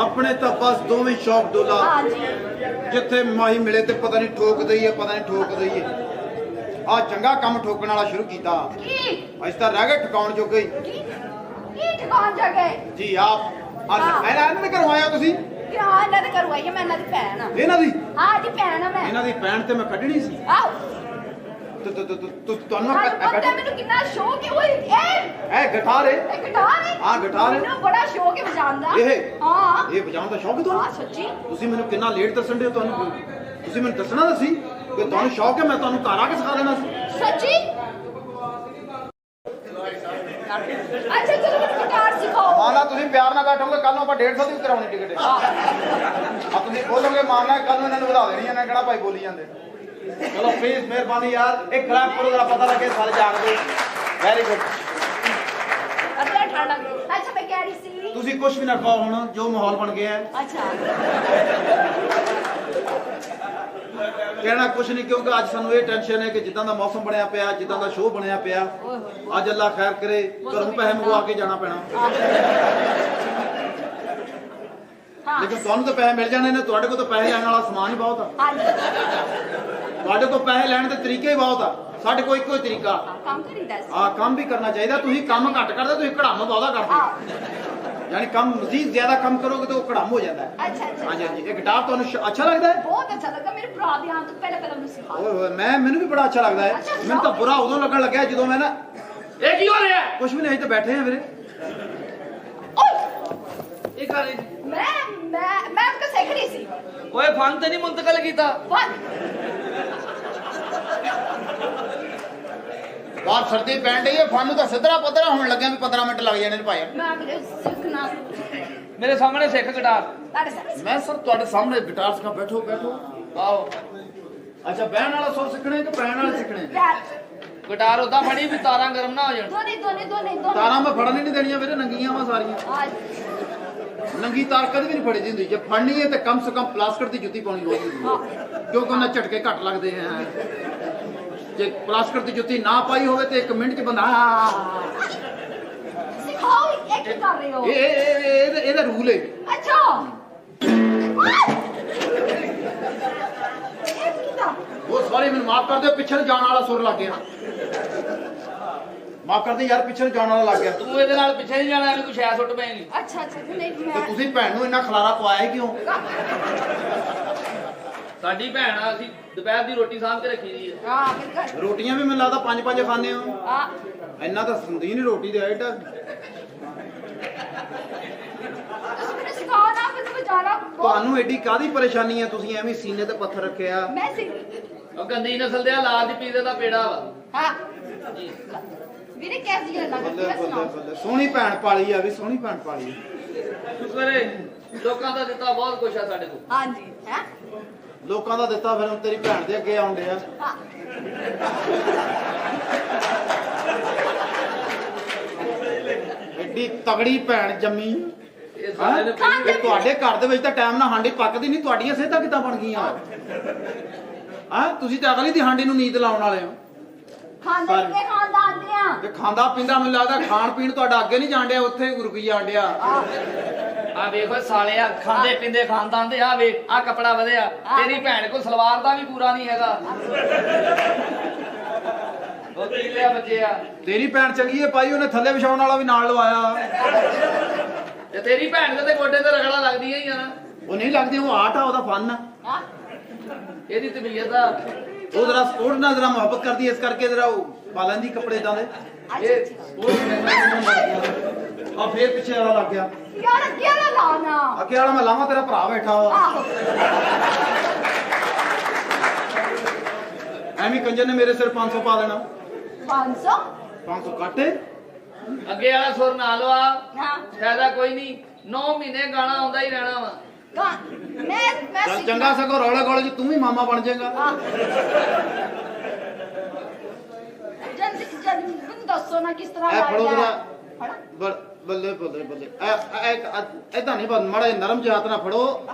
ਆਪਣੇ ਤਾਂ ਬਸ ਦੋਵੇਂ ਸ਼ੌਕ ਡੋਲਾ ਜਿੱਥੇ ਮਾਹੀ ਮਿਲੇ ਤੇ ਪਤਾ ਨਹੀਂ ਠੋਕ ਦਈਏ ਪਤਾ ਨਹੀਂ ਠੋਕ ਦਈਏ ਆ ਚੰਗਾ ਕੰਮ ਠੋਕਣ ਵਾਲਾ ਸ਼ੁਰੂ ਕੀਤਾ ਅਸੀਂ ਤਾਂ ਰਹਿ ਗਏ ਠਿਕਾਉਣ ਜੋਗੇ ਕੀ ਠਿਕਾਣ ਜਗੇ ਜੀ ਆਪ ਇਹਨਾਂ ਨੇ ਕਰਵਾਇਆ ਤੁਸੀਂ ਹਾਂ ਇਹਨਾਂ ਦੇ ਕਰਵਾਈ ਮੈਂ ਇਹਨਾਂ ਦੀ ਭੈਣ ਆ ਇਹਨਾਂ ਦੀ ਹਾਂ ਜੀ ਭੈਣ ਆ ਮੈਂ ਇਹਨਾਂ ਦੀ ਭੈਣ ਤੇ ਮੈਂ ਕੱਢਣੀ ਸੀ ਆਓ ਤੁਹਾਨੂੰ ਪਤਾ ਮੈਨੂੰ ਕਿੰਨਾ ਸ਼ੌਕ ਹੈ ਇਹ ਗਿਟਾਰ ਹੈ ਇਹ ਗਿਟਾਰ ਹੈ ਹਾਂ ਗਿਟਾਰ ਹੈ ਮੈਨੂੰ ਬੜਾ ਸ਼ੌਕ ਹੈ ਵਜਾਉਣ ਦਾ ਹਾਂ ਇਹ ਵਜਾਉਣ ਦਾ ਸ਼ੌਕ ਹੈ ਤੁਹਾਨੂੰ ਹਾਂ ਸੱਚੀ ਤੁਸੀਂ ਮੈਨੂੰ ਕਿੰਨਾ ਲੇਟ ਦੱਸਣ ਦੇ ਤੁਹਾਨੂੰ ਤੁਸੀਂ ਮੈਨੂੰ ਦੱਸਣਾ ਤਾਂ ਸੀ ਕਿ ਤੁਹਾਨੂੰ ਸ਼ੌਕ ਹੈ ਮੈਂ ਤੁਹਾਨੂੰ ਘਰ ਆ ਕੇ ਸਿਖਾ ਦੇਣਾ ਸੀ ਸੱਚੀ ਅੱਛਾ ਚਲੋ ਮੈਨੂੰ ਗਿਟਾਰ ਸਿਖਾਓ ਮਾਨਾ ਤੁਸੀਂ ਪਿਆਰ ਨਾਲ ਬੈਠੋਗੇ ਕੱਲ ਨੂੰ ਆਪਾਂ 150 ਦੀ ਕਰਾਉਣੀ ਟਿਕਟ ਆ ਤੁਸੀਂ ਬੋਲੋਗੇ ਮਾਨਾ ਕੱਲ ਨੂੰ ਇਹਨਾਂ ਨੂੰ ਵਧਾ ਦੇਣੀ ਇਹਨਾਂ ਕਿਹੜਾ ਭਾਈ ਬੋਲੀ ਜਾਂਦੇ ਚਲੋ ਪਲੀਜ਼ ਮਿਹਰਬਾਨੀ ਯਾਰ ਇੱਕ ਖਰਾਬ ਕਰੋ ਜਰਾ ਪਤਾ ਲੱਗੇ ਸਾਰੇ ਜਾਣਦੇ ਵੈਰੀ ਗੁੱਡ ਅੱਧਾ ਠੰਡਾ ਅੱਛਾ ਮੈਂ ਕਹਿ ਰਹੀ ਸੀ ਤੁਸੀਂ ਕੁਝ ਵੀ ਨਾ ਕਹੋ ਹੁਣ ਜੋ ਮਾਹੌਲ ਬਣ ਗਿਆ ਹੈ ਅੱਛਾ ਕਹਿਣਾ ਕੁਝ ਨਹੀਂ ਕਿਉਂਕਿ ਅੱਜ ਸਾਨੂੰ ਇਹ ਟੈਨਸ਼ਨ ਹੈ ਕਿ ਜਿੱਦਾਂ ਦਾ ਮੌਸਮ ਬਣਿਆ ਪਿਆ ਜਿੱਦਾਂ ਦਾ ਸ਼ੋਅ ਬਣਿਆ ਪਿਆ ਅੱਜ ਅੱਲਾ ਖੈਰ ਕਰੇ ਘਰੋਂ ਪੈਸੇ ਮੰਗਵਾ ਕੇ ਜਾਣਾ ਪੈਣਾ ਲੇਕਿਨ ਤੁਹਾਨੂੰ ਤਾਂ ਪੈਸੇ ਮਿਲ ਜਾਣੇ ਨੇ ਤੁਹਾਡੇ ਕੋਲ ਤਾਂ ਪੈਸੇ ਲੈਣ ਵਾਲਾ ਸਮਾਨ ਹੀ ਬਹੁਤ ਆ ਤੁਹਾਡੇ ਕੋਲ ਪੈਸੇ ਲੈਣ ਦੇ ਤਰੀਕੇ ਹੀ ਬਹੁਤ ਆ ਸਾਡੇ ਕੋਲ ਇੱਕੋ ਹੀ ਤਰੀਕਾ ਕੰਮ ਕਰੀਦਾ ਸੀ ਕੰਮ ਵੀ ਕਰਨਾ ਚਾਹੀਦਾ ਤੁਸੀਂ ਕੰਮ ਘੱਟ ਕਰਦੇ ਤੁਸੀਂ ਕੜਾਮ ਬਹੁਤਾ ਕਰਦੇ यानी कम मजीद ज्यादा कम करोगे तो कड़ाम हो जाता है अच्छा अच्छा हाँ जी हाँ जी ये गिटार तो अच्छा लगता है बहुत अच्छा लगा मेरे भरा दी हां तो पहले मुझे सिखा मैं मैंने भी बड़ा अच्छा लगता है मैंने तो बुरा उदों लगन लगा जो मैं ना ये की हो रहा है कुछ भी नहीं तो बैठे हैं मेरे ये कर रही मैं उनको सीख रही थी ओए फन ते नहीं मुंतकिल कीता बाहर सर्दी पैन रही है फानू तो सिद्धरा पद्धरा होने लगे भी 15 मिनट लग जाने भाई मैं मेरे सीखना मेरे सामने सीख गिटार तारे सारे मैं सर तुम्हारे सामने गिटार सिखा बैठो बैठो आओ अच्छा बहन वाला सुर सीखने कि पैन वाले सीखने गिटार उदा फड़ी भी तारा गर्म ना हो जाए दोने तारा मैं फड़न ही नहीं देनियां मेरे नंगियां वा सारियां नंगी तार कभी भी नहीं फड़ी दी हुंदी जे फड़नी है तो कम से कम प्लास्टिक दी जुत्ती पाउणी होगी क्योंकि उन्हें झटके घट लगते हैं जे प्लास्टिक दी जुत्ती ना पाई होवे तो 1 मिनट च बंदा सिखाओ एक ही कर रहे हो ਇਹਦਾ ਰੂਲ ਹੈ अच्छा ਉਹ ਸਾਰੇ ਮੈਨੂੰ ਮਾਫ ਕਰ ਦਿਓ ਪਿੱਛੇ ਜਾਣ ਵਾਲਾ ਸੁਰ ਲੱਗ ਗਿਆ ਮਾਫ ਕਰ ਦੇ ਯਾਰ ਪਿੱਛੇ ਜਾਣ ਵਾਲਾ ਲੱਗ ਗਿਆ ਤੂੰ ਇਹਦੇ ਨਾਲ ਪਿੱਛੇ ਨਹੀਂ ਜਾਣਾ ਇਹਨੂੰ ਕੁਛ ਐ ਸੁੱਟ ਪੈਂਗੀ अच्छा नहीं ਤੇ मैं ਤੁਸੀਂ ਭੈਣ ਨੂੰ ਇੰਨਾ ਖਲਾਰਾ ਪਵਾਇਆ ਕਿਉਂ ਸਾਡੀ ਭੈਣ ਆ ਅਸੀਂ ਦੁਪਹਿਰ ਦੀ ਰੋਟੀ ਸਾਂਭ ਕੇ ਰੱਖੀ ਦੀ ਹੈ हां बिल्कुल ਰੋਟੀਆਂ ਵੀ ਮੈਨੂੰ ਲੱਗਦਾ 5 ਖਾਂਦੇ ਹੋ हां ਇੰਨਾ ਤਾਂ ਸੰਦੀ ਨਹੀਂ ਰੋਟੀ ਦੇ ਆਇਟ ਤੁਸੀਂ ਮੈਨੂੰ ਸਿਖਾਓ ਨਾ ਫਿਰ ਬਜਾਣਾ ਤੁਹਾਨੂੰ ਐਡੀ ਕਾਦੀ ਪਰੇਸ਼ਾਨੀ ਹੈ ਤੁਸੀਂ ਐਵੇਂ ਸੀਨੇ ਤੇ ਪੱਥਰ ਰੱਖਿਆ ਮੈਂ ਸਿੱਖ ਉਹ ਗੰਦੀ ਨਸਲ ਦੇ ਲਾਲ ਦੀ ਪੀਜ਼ੇ ਦਾ ਪੇੜਾ ਵਾ ਹਾਂ ਜੀ ਵੀਰੇ ਕੈਸੀ ਗੱਲ ਲੱਗ ਬੱਲੇ ਰਹੀ ਹੈ ਬੱਲੇ ਸੁਣਾਓ ਬੱਲੇ ਸੋਹਣੀ ਭੈਣ ਪਾਲੀ ਆ ਵੀ ਸੋਹਣੀ ਭੈਣ ਪਾਲੀ ਸ਼ੁਕਰੇ ਲੋਕਾਂ ਦਾ ਦਿੱਤਾ ਬਹੁਤ ਕੁਛ ਆ ਸਾਡੇ ਕੋਲ ਹਾਂਜੀ ਹੈ ਲੋਕਾਂ ਦਾ ਦਿੱਤਾ ਫਿਰ ਹੁਣ ਤੇਰੀ ਭੈਣ ਦੇ ਅੱਗੇ ਆਉਂਦੇ ਆ ਹਾਂ ਐਡੀ ਤਗੜੀ ਭੈਣ ਜੰਮੀ ਇਹ ਸਾਰੇ ਨੇ ਇਹ ਤੁਹਾਡੇ ਘਰ ਦੇ ਵਿੱਚ ਤਾਂ ਟਾਈਮ ਨਾਲ ਹਾਂਡੀ ਪੱਕਦੀ ਨਹੀਂ ਤੁਹਾਡੀਆਂ ਸਿਹਤਾਂ ਕਿੱਦਾਂ ਬਣ ਗਈਆਂ ਹਾਂ ਤੁਸੀਂ ਤਾਂ ਅਗਲੀ ਦੀ ਹਾਂਡੀ ਨੂੰ ਨੀਂਦ ਲਾਉਣ ਵਾਲੇ ਹੋ ਖਾਂਦੇ ਕੇ ਖਾਂਦਾਨ ਦੇ ਆ ਤੇ ਖਾਂਦਾ ਪੀਂਦਾ ਮੈਨੂੰ ਲੱਗਦਾ ਖਾਣ ਪੀਣ ਤੁਹਾਡਾ ਅੱਗੇ ਨਹੀਂ ਜਾਣ ਉੱਥੇ ਰੁਕੀ ਜਾਣ ਡਿਆ ਆ ਵੇਖੋ ਸਾਲਿਆ ਖਾਂਦੇ ਪੀਂਦੇ ਖਾਨਦਾਨ ਦੇ ਆ ਵੇਖ ਆ ਕਪੜਾ ਵਧਿਆ ਤੇਰੀ ਭੈਣ ਕੋ ਸਲਵਾਰ ਦਾ ਵੀ ਪੂਰਾ ਨਹੀਂ ਹੈਗਾ ਉਹ ਕੀ ਲਿਆ ਬੱਚੇ ਆ ਤੇਰੀ ਭੈਣ ਚੰਗੀ ਹੈ ਪਾਈ ਉਹਨੇ ਥੱਲੇ ਵਿਛਾਉਣ ਵਾਲਾ ਵੀ ਨਾਲ ਲਵਾਇਆ ਤੇ ਤੇਰੀ ਭੈਣ ਦੇ ਗੋਡੇ ਤੇ ਰਗੜਾ ਲੱਗਦੀਆਂ ਹੀ ਆ ਨਾ ਉਹ ਨਹੀਂ ਲੱਗਦੀ ਉਹ ਆਰਟ ਆ ਉਹਦਾ ਫਨ ਆ ਹਾਂ ਇਹਦੀ ਤਬੀਅਤ ਆ ਉਹ ਜਰਾ ਸਪੋਰਟ ਨਾਲ ਜਰਾ ਮੁਹੱਬਤ ਕਰਦੀ ਇਸ ਕਰਕੇ ਜਰਾ ਉਹ ਪਾ ਲੈਂਦੀ ਕੱਪੜੇ ਇਦਾਂ ਦੇ ਇਹ ਆ ਫੇਰ ਪਿੱਛੇ ਵਾਲਾ ਲੱਗ ਗਿਆ ਯਾਰ ਅੱਗੇ ਵਾਲਾ ਲਾਣਾ ਅੱਗੇ ਵਾਲਾ ਮੈਂ ਲਾਵਾਂ ਤੇਰਾ ਭਰਾ ਬੈਠਾ ਵਾ ਆਹੋ ਐਵੇਂ ਕੰਜਰ ਨੇ ਮੇਰੇ ਸਿਰ 500 ਪਾ ਦੇਣਾ 500 500 ਕੱਟੇ ਅੱਗੇ ਵਾਲਾ ਸੁਰ ਨਾ ਲਵਾ ਹਾਂ ਫਾਇਦਾ ਕੋਈ ਨਹੀਂ 9 ਮਹੀਨੇ ਗਾਣਾ ਆਉਂਦਾ ਹੀ ਰਹਿਣਾ ਵਾ ਮੈਂ ਚੱਲ ਚੰਗਾ ਸਗੋਂ ਰੌਲੇ ਗੋਲੇ ਚ ਤੂੰ ਵੀ ਮਾਮਾ ਬਣ ਜਾਏਗਾ ਜਦ ਮੈਨੂੰ ਦੱਸੋ ਨਾ ਕਿਸ ਤਰ੍ਹਾਂ ਇਹ ਫੜੋ ਲਾਇਆ ਜਰਾ ਬੱਲੇ ਬੱਲੇ ਬੱਲੇ ਏਦਾਂ ਨਹੀਂ ਬਸ ਮਾੜਾ ਨਰਮ ਜਿਹਾ ਹੱਥ ਨਾਲ ਫੜੋ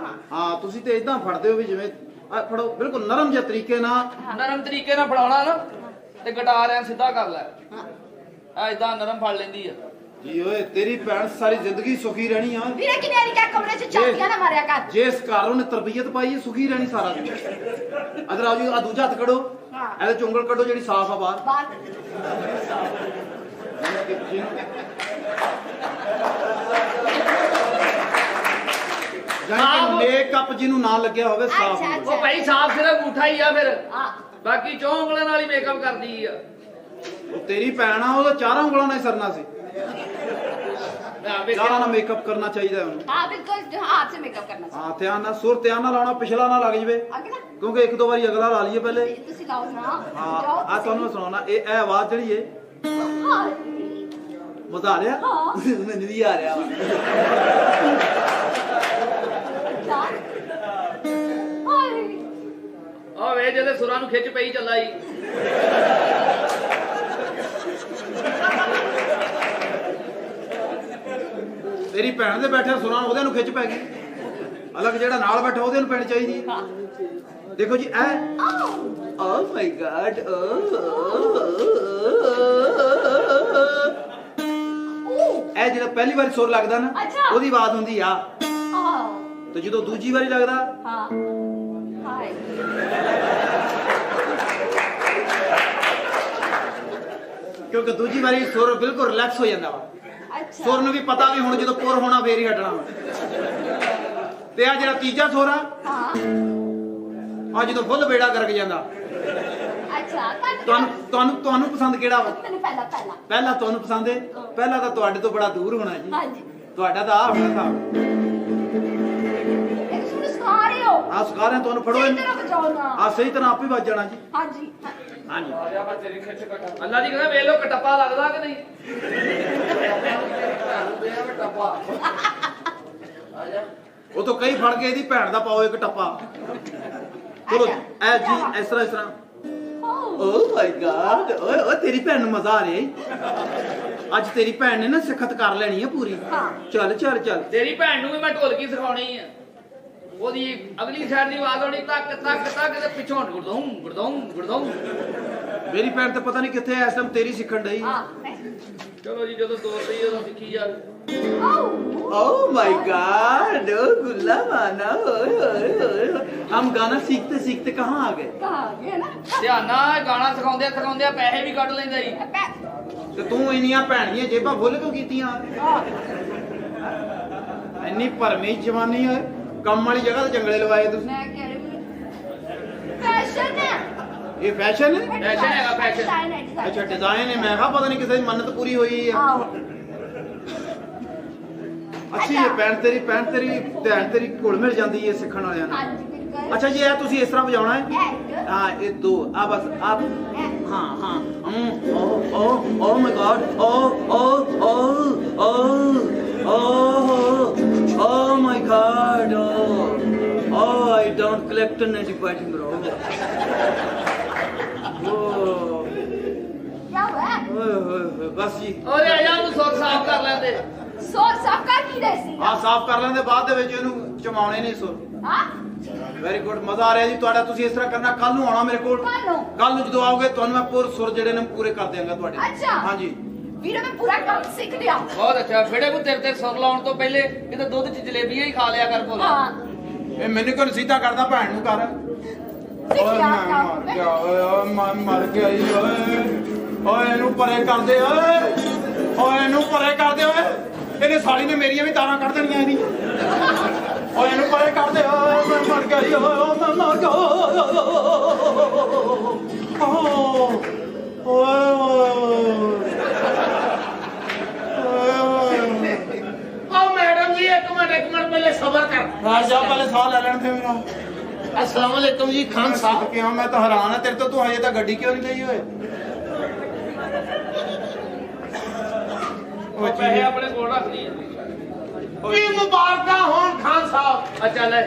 ਹਾਂ ਤੁਸੀਂ ਤੇ ਏਦਾਂ ਫੜਦੇ ਹੋ ਵੀ ਜਿਵੇਂ ਫੜੋ ਬਿਲਕੁਲ ਨਰਮ ਜਿਹੇ ਤਰੀਕੇ ਨਾਲ ਨਰਮ ਤਰੀਕੇ ਨਾਲ ਫੜਾਉਣਾ ਨਾ ਤੇ ਗਿਟਾਰ ਐ ਸਿੱਧਾ ਕਰ ਲੈ ਆ ਇਦਾਂ ਨਰਮ ਫੜ ਲੈਂਦੀ ਆ ਜੀ ਓਏ ਤੇਰੀ ਭੈਣ ਸਾਰੀ ਜ਼ਿੰਦਗੀ ਸੁਖੀ ਰਹਿਣੀ ਆ। ਵੀਰੇ ਕਿਨੇ ਨਹੀਂ ਕਹਿ ਕਮਰੇ 'ਚ ਚਾਟੀਆਂ ਨਾ ਮਾਰਿਆ ਕਰ। ਜੇ ਇਸ ਘਰ ਉਹਨੇ ਤਰਬੀਅਤ ਪਾਈ ਹੈ ਸੁਖੀ ਰਹਿਣੀ ਸਾਰਾ ਦਿਨ। ਅਦਰ ਆਓ ਜੀ ਆ ਦੂਜਾ ਹੱਥ ਕੱਢੋ। ਹਾਂ। ਇਹਦੇ ਚ ਉਂਗਲ ਕੱਢੋ ਜਿਹੜੀ ਸਾਫ਼ ਆ ਬਾਹਰ। ਬਾਤ ਜਾਨੀ ਕਿ ਮੇਕਅਪ ਜਿਹਨੂੰ ਨਾ ਲੱਗਿਆ ਹੋਵੇ ਸਾਫ਼ ਅੱਛਾ, ਹੋਵੇ। ਉਹ ਭਾਈ ਸਾਫ ਸਿਰਫ ਅੰਗੂਠਾ ਹੀ ਆ ਫਿਰ ਹਾਂ ਬਾਕੀ ਚੌਂ ਉਂਗਲਾਂ ਨਾਲ ਹੀ ਮੇਕਅਪ ਕਰਦੀ ਆ। ਉਹ ਤੇਰੀ ਭੈਣ ਆ ਉਹਦਾ ਚਾਰਾਂ ਉਂਗਲਾਂ ਨਾਲ ਹੀ ਸਰਨਾ ਸੀ। ਚਾਰਾਂ ਨਾਲ ਮੇਕਅਪ ਕਰਨਾ ਚਾਹੀਦਾ ਉਹਨੂੰ। हाँ बिल्कुल जो हाथ से मेकअप करना चाहिए। ਹਾਂ ਧਿਆਨ ਨਾਲ ਸੁਰ ਧਿਆਨ ਨਾਲ ਲਾਉਣਾ ਪਿਛਲਾ ਨਾ ਲੱਗ ਜਵੇ आगे ना ਕਿਉਂਕਿ ਇੱਕ ਦੋ ਵਾਰੀ ਅਗਲਾ ਲਾ ਲਈਏ ਪਹਿਲੇ। तुसी लाओ ना ਹਾਂ जाओ ਆ ਤੁਹਾਨੂੰ ਸੁਣਾਉਣਾ ਇਹ ਆਵਾਜ਼ ਜਿਹੜੀ ਏ हाँ ਮਜ਼ਾ ਆ ਰਿਹਾ ਹਾਂ। ਮੈਨੂੰ ਵੀ ਆ ਰਿਹਾ ਵਾ। क्या हाय ਆ ਵੇ ਜਿਹਦੇ ਸੁਰਾਂ ਨੂੰ ਖਿੱਚ ਪਈ ਚੱਲਾ ਈ। ਤੇਰੀ ਭੈਣ ਦੇ ਬੈਠੇ ਸੁਰਾਂ ਉਹਦੇ ਨੂੰ ਖਿੱਚ ਪੈ ਗਈ। ਅਲੱਗ ਜਿਹੜਾ ਨਾਲ ਬੈਠਾ ਉਹਦੇ ਨੂੰ ਪੈਣੀ ਚਾਹੀਦੀ ਹੈ। ਦੇਖੋ ਜੀ ਐ ਓ ਮਾਈ ਗॉड ਇਹ ਜਿਹੜਾ ਪਹਿਲੀ ਵਾਰੀ ਸੁਰ ਲੱਗਦਾ ਨਾ ਅੱਛਾ। ਉਹਦੀ ਆਵਾਜ਼ ਹੁੰਦੀ ਆ हाँ ਤੇ ਜਦੋਂ ਦੂਜੀ ਵਾਰੀ ਲੱਗਦਾ हाँ हाय ਕਿਉਂਕਿ ਦੂਜੀ ਵਾਰੀ ਸੁਰ ਬਿਲਕੁਲ ਰਿਲੈਕਸ ਹੋ ਜਾਂਦਾ ਵਾ। अच्छा ਸੁਰ ਨੂੰ ਵੀ ਪਤਾ ਵੀ ਹੁਣ ਜਦੋਂ ਪੁਰ ਹੋਣਾ ਫੇਰ ਹੀ ਹਟਣਾ ਵਾ। ਤੇ ਆ ਜਿਹੜਾ ਤੀਜਾ ਸੁਰ ਆ हाँ ਆ ਜਦੋਂ ਫੁੱਲ ਬੇੜਾ ਗਰਕ ਜਾਂਦਾ। अच्छा कट ਤੁਹਾਨੂੰ ਪਸੰਦ ਕਿਹੜਾ ਵਾ? मैंने पहला पहला ਪਹਿਲਾ ਤੁਹਾਨੂੰ ਪਸੰਦ ਹੈ? ਪਹਿਲਾ ਤਾਂ ਤੁਹਾਡੇ ਤੋਂ ਬੜਾ ਦੂਰ ਹੋਣਾ ਜੀ। हाँ जी ਤੁਹਾਡਾ ਤਾਂ ਆ ਹੋਣਾ ਹਿਸਾਬ। एक सुन सिखा रहे हो ਆ ਸਕਾਰਿਆਂ ਤੁਹਾਨੂੰ ਫੜੋ सही ਇਹਨੂੰ। तरह बजाओ ना ਆ ਸਹੀ ਤਰ੍ਹਾਂ ਆਪੇ ਵੱਜ ਜਾਣਾ ਜੀ। हाँ जी ਹਾਂਜੀ ਅੱਲਾ ਜੀ ਕਹਿੰਦਾ ਵੇਖ ਲੋ ਕਟੱਪਾ ਲੱਗਦਾ ਕਿ ਨਹੀਂ। ਉਹ ਤੋਂ ਕਈ ਫੜ ਕੇ ਇਹਦੀ ਭੈਣ ਦਾ ਪਾਓ ਇੱਕ ਟੱਪਾ। ਚਲੋ ਐ ਜੀ ਇਸ ਤਰ੍ਹਾਂ Oh ਓ ਮਾਈ ਗॉड ਓਏ ਓਏ ਤੇਰੀ ਭੈਣ ਨੂੰ ਮਜ਼ਾ ਆ ਰਿਹਾ ਈ। ਅੱਜ ਤੇਰੀ ਭੈਣ ਨੇ ਨਾ ਸਿਖਤ ਕਰ ਲੈਣੀ ਆ ਪੂਰੀ। ਹਾਂ। ਚੱਲ ਚੱਲ ਚੱਲ ਤੇਰੀ ਭੈਣ ਨੂੰ ਵੀ ਮੈਂ ਢੋਲਕੀ ਸਿਖਾਉਣੀ ਆ। ਉਹਦੀ ਅਗਲੀ ਸਾਈਡ ਦੀ ਆਵਾਜ਼ ਆਉਣੀ ਤੱਕ ਤੱਕ ਤੱਕ ਤੇ ਪਿੱਛੋਂ ਗੁਰਦੌਂ ਗੁਰਦੌਂ ਗੁਰਦੌਂ। ਮੇਰੀ ਭੈਣ ਤੇ ਪਤਾ ਨਹੀਂ ਕਿੱਥੇ ਐ ਇਸ ਟਾਈਮ ਤੇਰੀ ਸਿੱਖਣ ਡਈ। हाँ ਚਲੋ ਜੀ ਜਦੋਂ ਤੋਰ ਲਈ ਉਦੋਂ ਸਿੱਖੀ ਜਾਵੇ। Oh Oh my God! Oh गुल्ला माना! हम गाना सीखते सीखते कहाँ आ गए? कहाँ गए ना ਧਿਆਨ ਨਾਲ ਗਾਣਾ ਸਿਖਾਉਂਦੇ ਸਿਖਾਉਂਦੇ ਪੈਸੇ ਵੀ ਕੱਢ ਲੈਂਦਾ ਜੀ। ਤੇ ਤੂੰ ਇੰਨੀਆਂ ਭੈਣ ਦੀਆਂ ਜੇਬਾਂ ਫੁੱਲ ਕਿਉਂ ਕੀਤੀਆਂ? ਇੰਨੀ ਭਰਮੀ ਜਵਾਨੀ ਹੈ ਕੰਮ ਵਾਲੀ ਜਗ੍ਹਾ ਤੇ ਜੰਗਲੇ ਲਵਾਏ ਤੁਸੀਂ। मैं कह रही हूँ फैशन है ਇਹ ਫੈਸ਼ਨ ਹੈ? फैशन है फैशन। डिजाइन है डिजाइन ਅੱਛਾ ਡਿਜ਼ਾਈਨ ਹੈ। ਮੈਂ ਕਿਹਾ ਪਤਾ ਨਹੀਂ ਕਿਸੇ ਦੀ ਮੰਨਤ ਪੂਰੀ ਹੋਈ ਹੈ। आओ ਅੱਛੀ ਹੈ ਭੈਣ ਤੇਰੀ ਭੈਣ ਤੇਰੀ ਘੁਲ ਮਿਲ ਜਾਂਦੀ ਹੈ ਸਿੱਖਣ ਵਾਲਿਆਂ हाँ ਨਾਲ। जी बिल्कुल ਅੱਛਾ ਜੀ ਇਹ ਤੁਸੀਂ ਇਸ ਤਰ੍ਹਾਂ ਵਜਾਉਣਾ ਹੈ? एक हाँ ये दो अब बस अब हाँ हाँ oh oh oh my god oh oh oh oh oh oh my god oh I don't collect an antibiotic bro ओ क्या हुआ ओए बस जी ਓਏ ਆ ਜਾ ਉਹਨੂੰ ਸੁਰ ਸਾਫ਼ ਕਰ ਲੈਂਦੇ। सोर साफ कर की रही ਆ ਸਾਫ਼ ਕਰ ਲੈਂਦੇ ਬਾਅਦ ਦੇ ਵਿੱਚ ਇਹਨੂੰ ਚਮਾਉਣੇ ਨਹੀਂ ਸੁਰ। हाँ ਵੈਰੀ ਗੁੱਡ ਮਜ਼ਾ ਆ ਰਿਹਾ ਜੀ ਤੁਹਾਡਾ। ਤੁਸੀਂ ਇਸ ਤਰ੍ਹਾਂ ਕਰਨਾ। ਕੱਲ ਨੂੰ ਆਉਣਾ ਮੇਰੇ ਕੋਲ। ਕੱਲ ਨੂੰ ਜਦੋਂ ਆਓਗੇ ਤੁਹਾਨੂੰ ਮੈਂ ਪੂਰੇ ਸੁਰ ਜਿਹੜੇ ਨੇ ਪੂਰੇ ਕਰ ਦਿਆਂਗਾ ਤੁਹਾਡੇ। अच्छा ਹਾਂਜੀ ਵੀਰੇ ਮੈਂ ਪੂਰਾ ਕੰਮ ਸਿੱਖ ਲਿਆ। ਬਹੁਤ ਅੱਛਾ ਫੇੜੇ ਕੋ ਤੇਰੇ ਤੇ ਸੁਰ ਲਾਉਣ ਤੋਂ ਪਹਿਲੇ ਕਿਤੇ ਦੁੱਧ 'ਚ ਜਲੇਬੀਆਂ ਹੀ ਖਾ ਲਿਆ ਕਰ ਭੋਲਾ। ਹਾਂ ਇਹ ਮੈਨੂੰ ਕਿਉਂ ਸਿੱਧਾ ਕਰਦਾ ਭੈਣ ਨੂੰ ਕਰ। ਸਿੱਖ ਲਿਆ ਮੈਂ ਕੰਮ ਮਰ ਗਿਆ ਓਏ ਮੈਂ ਮਰ ਗਿਆ ਈ ਓਏ ਓਏ ਇਹਨੂੰ ਪਰੇ ਕਰ ਦੇ ਓਏ ਓਏ ਇਹਨੂੰ ਪਰੇ ਕਰ ਦੇ ਓਏ ਇਹਨੇ ਸਾਲੀ ਨੇ ਮੇਰੀਆਂ ਵੀ ਤਾਰਾਂ ਕੱਢ ਦੇਣੀਆਂ ਇਹਦੀ ਓਏ ਇਹਨੂੰ ਪਰੇ ਕਰ ਦੇ ਓਏ ਮੈਂ ਮਰ ਗਿਆ ਈ ਓਏ ਮੈਂ ਮਰ ਗਿਆ ओ मैडम जी एक मिनट पहले सबर कर। ਰਾਜਾ ਪਹਿਲੇ ਸਾਹ ਲੈ ਲੈਣ ਤੇ ਮੇਰਾ। अस्सलाम वालेकुम जी खान साहब। ਕਿਉਂ ਮੈਂ ਤਾਂ ਹੈਰਾਨ ਆ ਤੇਰੇ ਤੋਂ। ਤੂੰ ਹਜੇ ਤਾਂ ਗੱਡੀ ਕਿਉਂ ਨਹੀਂ ਲਈ ਓਏ? ਉਹ ਪੈਸੇ ਆਪਣੇ ਕੋਲ ਰੱਖ ਲਈ। की मुबारक हों खान साहब। ਅੱਛਾ ਲੈ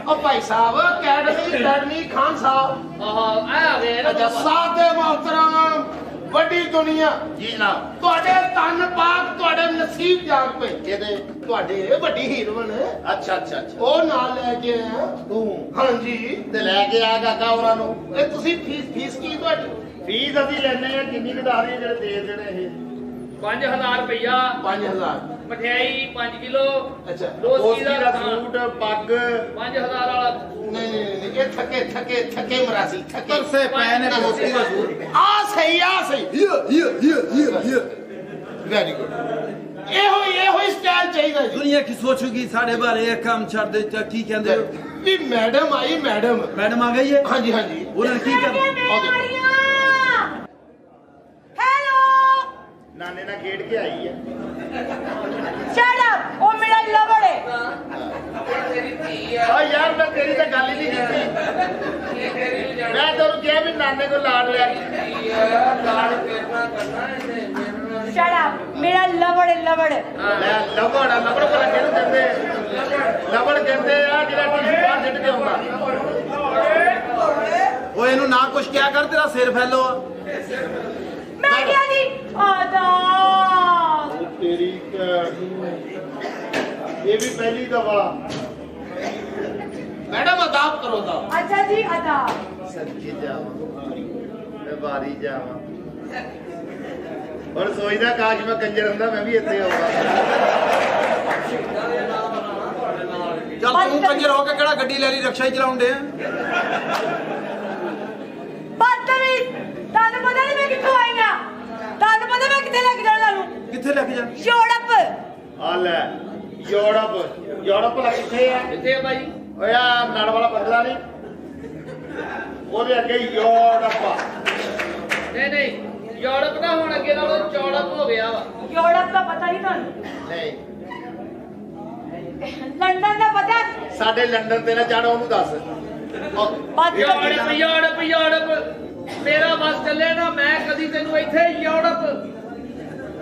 ओ भाई साहब अकेडमी खान साहब। ਆਹ ਆ ਵੇ अच्छा सादे मोहतरम ਵੱਡੀ ਦੁਨੀਆ ਜੀ ਜਨਾਬ। ਤੁਹਾਡੇ ਤਨ ਪਾਕ ਤੁਹਾਡੇ ਨਸੀਬ ਜਾਗ ਪਏ ਜਿਹਦੇ ਤੁਹਾਡੇ ਵੱਡੀ ਹੀਰੋਇਨ ਅੱਛਾ ਅੱਛਾ ਅੱਛਾ ਉਹ ਨਾਲ ਲੈ ਕੇ ਆਇਆ। ਤੂੰ ਹਾਂਜੀ ਤੇ ਲੈ ਕੇ ਆ ਕਾਕਾ ਉਹਨਾਂ ਨੂੰ। ਇਹ ਤੁਸੀਂ ਫੀਸ ਕੀ ਤੁਹਾਡੀ? ਫੀਸ ਅਸੀਂ ਲੈਣੇ ਆ ਜਿੰਨੀ ਕਢਾ ਰਹੇ ਜਿਹੜੇ ਦੇ ਦੇਣੇ ਇਹ 5000 ਰੁਪਇਆ 5000 ਮਠਿਆਈ 5 ਕਿਲੋ ਅੱਛਾ ਦੋਸਤੀ ਦਾ ਸੂਟ ਪੱਗ 5000 ਵਾਲਾ ਨਹੀਂ ਇਹ ਥੱਕੇ ਮਰਾਸੀ ਥੱਕੇ ਤਰਸੇ ਪੈ ਨੇ ਦੋਸਤੀ ਦਾ ਸੂਟ ਆ ਸਹੀ ਵੈਰੀ ਗੁੱਡ ਇਹੋ ਹੀ ਸਟਾਈਲ ਚਾਹੀਦਾ ਜੀ ਦੁਨੀਆ ਕੀ ਸੋਚੂਗੀ ਸਾਡੇ ਬਾਰੇ ਇਹ ਕੰਮ ਛੱਡ ਦੇ ਤਾਂ ਕੀ ਕਹਿੰਦੇ ਹੋ ਵੀ ਮੈਡਮ ਆਈ ਮੈਡਮ ਆ ਗਈ ਹੈ ਹਾਂਜੀ ਉਹਨਾਂ ਨੇ ਕੀ ਕਰਨਾ ਹੈਲੋ ਨਾਨੇ ਨਾਲ ਖੇਡ ਕੇ ਆਈ ਹੈ ਸ਼ਟ ਅਪ ਉਹ ਮੇਰਾ ਲਵੜ ਹੈ ਆ ਯਾਰ ਮੈਂ ਤੇਰੀ ਤਾਂ ਗੱਲ ਹੀ ਨਹੀਂ ਕੀਤੀ ਮੈਂ ਤੈਨੂੰ ਕਿਹਾ ਵੀ ਨਾਨੇ ਕੋਲ ਲਾੜ ਲਿਆ ਸ਼ਟ ਅਪ ਮੇਰਾ ਲਵੜ ਹੈ ਲਵੜ ਲੈ ਲਵੜ ਕੋਲ ਕਿਹਨੂੰ ਕਹਿੰਦੇ ਲਵੜ ਕਹਿੰਦੇ ਆ ਜਿਹੜਾ ਟੀਸ਼ੂ ਬਾਹਰ ਸਿੱਟ ਕੇ ਆਉਂਦਾ ਓਏ ਇਹਨੂੰ ਨਾ ਕੁਛ ਕਿਹਾ ਕਰ ਤੇਰਾ ਸਿਰ ਫੈਲੋ ਆ ਮੈਂ ਕਿਹਾ ਜੀ ਆਦਾ ਤੇਰੀ ਇਹ ਵੀ ਪਹਿਲੀ ਦਫਾ ਮੈਡਮ ਅਦਾਬ ਕਰੋ ਦਾ ਅੱਛਾ ਜੀ ਅਦਾ ਸੱਚੀ ਜਾਵਾਂ ਮੈਂ ਬਾਰੀ ਜਾਵਾਂ ਹੁਣ ਸੋਚਦਾ ਕਾਸ਼ ਮੈਂ ਕੰਜਰ ਹੁੰਦਾ ਮੈਂ ਵੀ ਇੱਥੇ ਆਉਂਦਾ ਚੱਲ ਤੂੰ ਕੰਜਰ ਹੋ ਕੇ ਕਿਹੜਾ ਗੱਡੀ ਲੈ ਲਈ ਰਕਸ਼ਾ ਹੀ ਚਲਾਉਣ ਦੇ ਬਦਤਮੀਜ਼ ਤੁਹਾਨੂੰ ਪਤਾ ਨਹੀਂ ਮੈਂ ਕਿੱਥੋਂ ਆਈ ਆ ਤੁਹਾਨੂੰ ਪਤਾ ਮੈਂ ਕਿੱਥੇ ਲੈ ਕੇ ਜਾਣਾ ਤੁਹਾਨੂੰ ਕਿੱਥੇ ਲੈ ਕੇ ਜਾ ਯੂਰਪ ਆ ਲੈ ਯੂਰਪ ਲਾ ਕਿੱਥੇ ਆ ਕਿੱਥੇ ਆ ਬਾਈ ਓਏ ਆ ਨੜ ਵਾਲਾ ਬੰਗਲਾ ਨਹੀਂ ਉਹਦੇ ਅੱਗੇ ਯੂਰਪ ਨਹੀਂ ਯੂਰਪ ਦਾ ਹੁਣ ਅੱਗੇ ਨਾਲੋਂ ਚੌੜਪ ਹੋ ਗਿਆ ਵਾ ਯੂਰਪ ਦਾ ਪਤਾ ਨਹੀਂ ਤੁਹਾਨੂੰ ਨਹੀਂ ਲੰਡਨ ਦਾ ਪਤਾ ਸਾਡੇ ਲੰਡਨ ਤੇ ਨਾ ਚੜ ਉਹਨੂੰ ਦੱਸ ਯੂਰਪ ਮੇਰਾ ਬਸ ਚੱਲੇ ਨਾ ਮੈਂ ਕਦੀ ਤੈਨੂੰ ਇੱਥੇ ਯੂਰਪ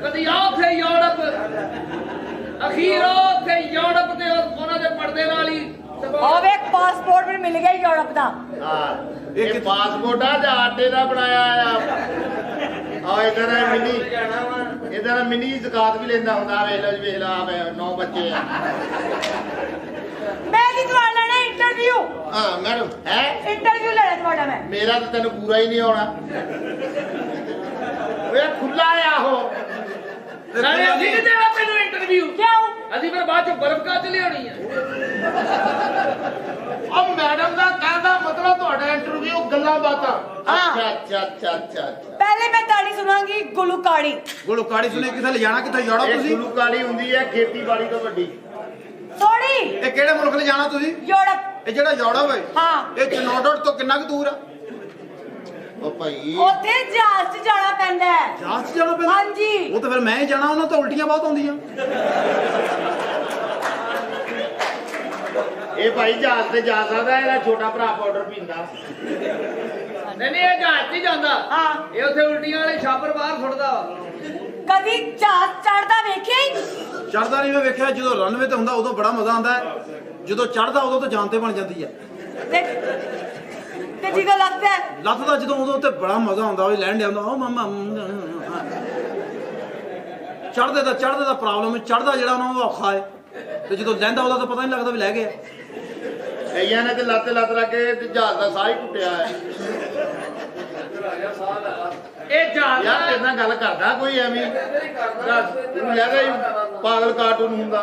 ਕਦੀ ਆ ਉੱਥੇ ਯੂਰਪ ਅਖੀਰ ਉੱਥੇ ਯੂਰਪ ਤੇ ਉਹਨਾਂ ਦੇ ਪਰਦੇ ਨਾਲ ਹੀ ਉਹ ਵੇਖ ਪਾਸਪੋਰਟ ਵੀ ਮਿਲ ਗਿਆ ਯੂਰਪ ਦਾ ਹਾਂ ਇਹ ਪਾਸਪੋਰਟ ਆ ਜਾਂ ਆਟੇ ਦਾ ਬਣਾਇਆ ਆ ਇਹਦਾ ਮਿੰਨੀ ਜ਼ਕਾਤ ਵੀ ਲੈਂਦਾ ਹੁੰਦਾ ਵੇਖ ਲਾ ਮੈਂ 9 ਬੱਚੇ ਆ ਮੈਂ ਕੀ ਤੁਹਾਡਾ ਲੈਣਾ ਇੰਟਰਵਿਊ ਹਾਂ ਮੈਡਮ ਹੈ ਇੰਟਰਵਿਊ ਲੈਣਾ ਤੁਹਾਡਾ ਮੈਂ ਮੇਰਾ ਤਾਂ ਤੈਨੂੰ ਪੂਰਾ ਹੀ ਨਹੀਂ ਆਉਣਾ ਓਏ ਖੁੱਲਾ ਆ ਉਹ ਨਾਲੇ ਅਸੀਂ ਨਹੀਂ ਦੇਣਾ ਤੈਨੂੰ ਇੰਟਰਵਿਊ ਕਿਉਂ ਅਸੀਂ ਫਿਰ ਬਾਅਦ ਚੋਂ ਬਰਫ਼ ਕਾਚ ਲਿਆਉਣੀ ਆ ਉਹ ਮੈਡਮ ਦਾ ਕਹਿੰਦਾ ਮਤਲਬ ਤੁਹਾਡਾ ਇੰਟਰਵਿਊ ਗੱਲਾਂ ਬਾਤਾਂ ਅੱਛਾ ਪਹਿਲੇ ਮੈਂ ਤਾੜੀ ਸੁਣਾਂਗੀ ਗੁਲੂਕਾੜੀ ਸੁਣੇ ਕਿੱਥੇ ਲੈ ਜਾਣਾ ਕਿੱਥੇ ਯੂਰਪ ਇਹ ਤੁਸੀਂ ਗੁਲੂਕਾਰੀ ਹੁੰਦੀ ਹੈ ਖੇਤੀਬਾੜੀ ਤੋਂ ਵੱਡੀ ਸੋੜੀ ਇਹ ਕਿਹੜੇ ਮੁਲਕ ਲੈ ਜਾਣਾ ਤੁਸੀਂ ਯੂਰਪ ਇਹ ਜਿਹੜਾ ਯੂਰਪ ਹੈ ਹਾਂ ਇਹ ਚਨੋਡੋਟ ਤੋਂ ਕਿੰਨਾ ਕੁ ਦੂਰ ਆ ਉਹ ਭਾਈ ਉੱਥੇ ਜਹਾਜ਼ 'ਚ ਜਾਣਾ ਪੈਂਦਾ ਹੈ ਜਹਾਜ਼ 'ਚ ਜਾਣਾ ਪੈਂਦਾ ਹਾਂਜੀ ਉਹ ਤਾਂ ਫਿਰ ਮੈਂ ਹੀ ਜਾਣਾ ਉਹਨਾਂ ਤੋਂ ਉਲਟੀਆਂ ਬਹੁਤ ਆਉਂਦੀਆਂ ਇਹ ਭਾਈ ਜਹਾਜ਼ ਤੇ ਜਾ ਸਕਦਾ ਇਹਦਾ ਛੋਟਾ ਭਰਾ ਪਾਊਡਰ ਪੀਂਦਾ ਨਹੀਂ ਇਹ ਜਹਾਜ਼ ਨਹੀਂ ਜਾਂਦਾ ਹਾਂ ਇਹ ਉੱਥੇ ਉਲਟੀਆਂ ਵਾਲੇ ਛਾਪਰ ਬਾਹਰ ਸੁੱਟਦਾ ਕਦੀ ਜਹਾਜ਼ ਚੜਦਾ ਵੇਖਿਆ ਹੀ ਚੜਦਾ ਨਹੀਂ ਮੈਂ ਵੇਖਿਆ ਜਦੋਂ ਰਨਵੇ ਤੇ ਹੁੰਦਾ ਉਦੋਂ ਬੜਾ ਮਜ਼ਾ ਆਉਂਦਾ ਹੈ ਜਦੋਂ ਚੜਦਾ ਉਦੋਂ ਤਾਂ ਜਾਨ ਤੇ ਬਣ ਜਾਂਦੀ ਹੈ ਤੇ ਜਦੋਂ ਲੱਗਦਾ ਲੱਤ ਦਾ ਜਦੋਂ ਉਦੋਂ ਤੇ ਬੜਾ ਮਜ਼ਾ ਆਉਂਦਾ ਉਹ ਲੈਣ ਆਉਂਦਾ ਉਹ ਮਾਮਾ ਚੜਦੇ ਦਾ ਪ੍ਰੋਬਲਮ ਚੜਦਾ ਜਿਹੜਾ ਉਹਨਾਂ ਨੂੰ ਔਖਾ ਹੈ ਤੇ ਜਦੋਂ ਲੈਂਦਾ ਉਹਦਾ ਤਾਂ ਪਤਾ ਨਹੀਂ ਲੱਗਦਾ ਵੀ ਲੈ ਗਿਆ ਕਈਆਂ ਨੇ ਤੇ ਲੱਤ ਰੱਖ ਕੇ ਤੇ ਜਹਾਜ਼ ਦਾ ਸਾਹ ਹੀ ਟੁੱਟਿਆ ਹੈ ਇਹ ਜਹਾਜ਼ ਯਾਰ ਤੇਰੇ ਨਾਲ ਗੱਲ ਕਰਦਾ ਕੋਈ ਐਵੇਂ ਤੂੰ ਲੱਗਦਾ ਹੀ ਪਾਗਲ ਕਾਰਟੂਨ ਹੁੰਦਾ